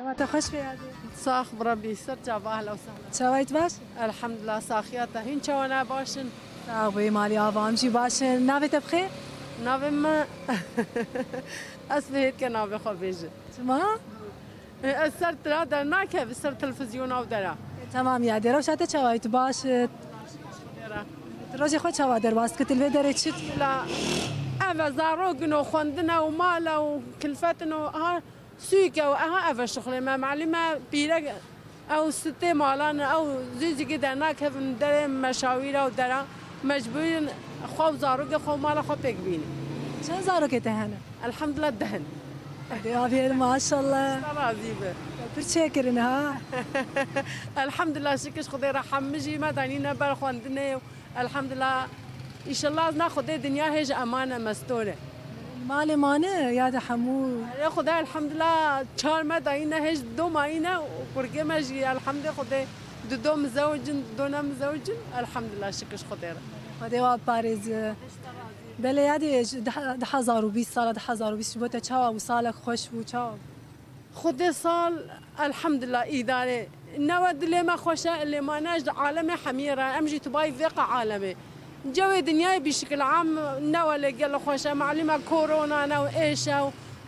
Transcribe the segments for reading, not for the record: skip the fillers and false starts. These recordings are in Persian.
وقت خوش بیادی. ساخ بربي سرجع باهلا وسهلا. چاویت باش؟ الحمد لله ساخياتا هين شوانا باشن. ساقوی مالی آوام جی باش. نویت بخیر؟ نابي ما اسمه كنا بخبيج. شما؟ السرت هذا ناكه بسر تلفزيون او درا. تمام یادی رو شده چاویت باش. روزی خود چاوا در باست که تلوی داره چیت؟ لا أبا زاروقنا وخندنا ومالا وكلفتنا ها سويكا وها أبا شغلة ما معلمة بيرق أو ستة مالان أو زوجي كده هناك هفن دري مشاوير أو درا مجبورين خو زاروق خو مالا خو بيكبيني. چند زارو که تهنه؟ الحمد لله دهن. دیابیر ماشاءالله. راضيبه. برچه کرن ها؟ الحمد لله شكش خدي رحم مجي ما دانينا بر خواندنه الحمد لله إن شاء الله ناخذ الدنيا هيج أمانة مستورة. مال مانه یاد حمو. يا خدای الحمد لله چهار مداینه هیچ دو ماینه برگه مجی الحمد لله خدای دو مزوجن دو نمزوجن الحمد لله شکرش خدای را خدای واد پاریز بله یادی 2020 سال 2020 بود چاوا و سال خوش بود چاوا خدای سال الحمد لله اداره نود اللي ما خوشه اللي ما نجد عالمي حميره امجي تباي فيق عالمي جو دنياي بشكل عام نوى قال خوشه معلمه كورونا وايش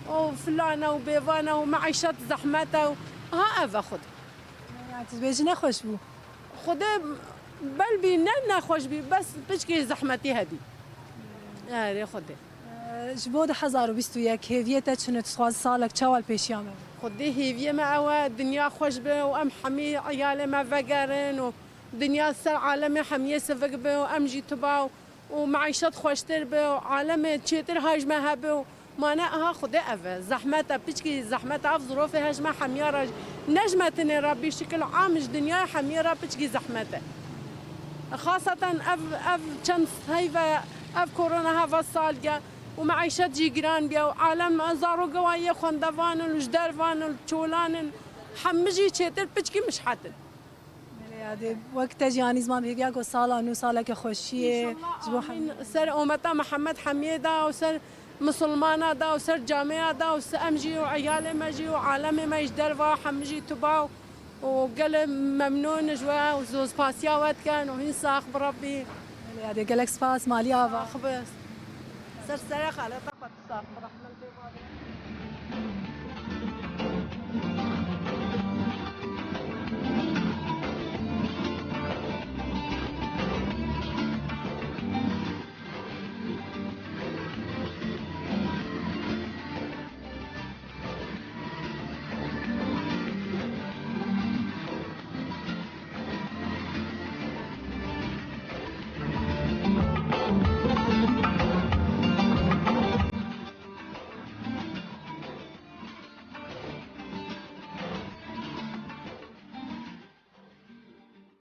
وفلانه وبيفانه ومعيشات زحمته ها افا خد يعني تبيج نخوش بو خدي بل بي نخوش بي بس بشكي زحمتي هدي يا خدي جبود 2021 هيفيتا شنو تسواز سالك تشاول بيشيامه خدي هيفيه معه الدنيا خوش به وام حمي عيالي ما فقرن ودنيا سر عالمي حميه سفق به وامجي تباو ومعيشات خوشتر به وعالمي تشيتر هاجمه هبه ما ها خدي أفا زحمتها بتشكي زحمتها في ظروف هجمة حميرة نجمة ربي بشكل عام دنيا حميرة بتشكي زحمتها خاصة أف كان هيفا أف كورونا هذا الصالجة ومعيشة جيران بيا وعالم زارو قوايا خندفان وجدرفان وتشولان حمجي تشيتر بتشكي مش حتن هذه وقت جاني زمان بيجي أقول صالة نو صالة كخشية سر أمتا محمد حميدة وسر مسلمانة دا وسر جامعة دا وسر أمجي وعيالي مجي وعالمي ما يجدر حمجي تباو وقال ممنون جوا وزوز باسياوات كان وهين ساخ بربي هذه قالك سباس ماليافا خبز سر سرق على طاقة ساخ برحمة الله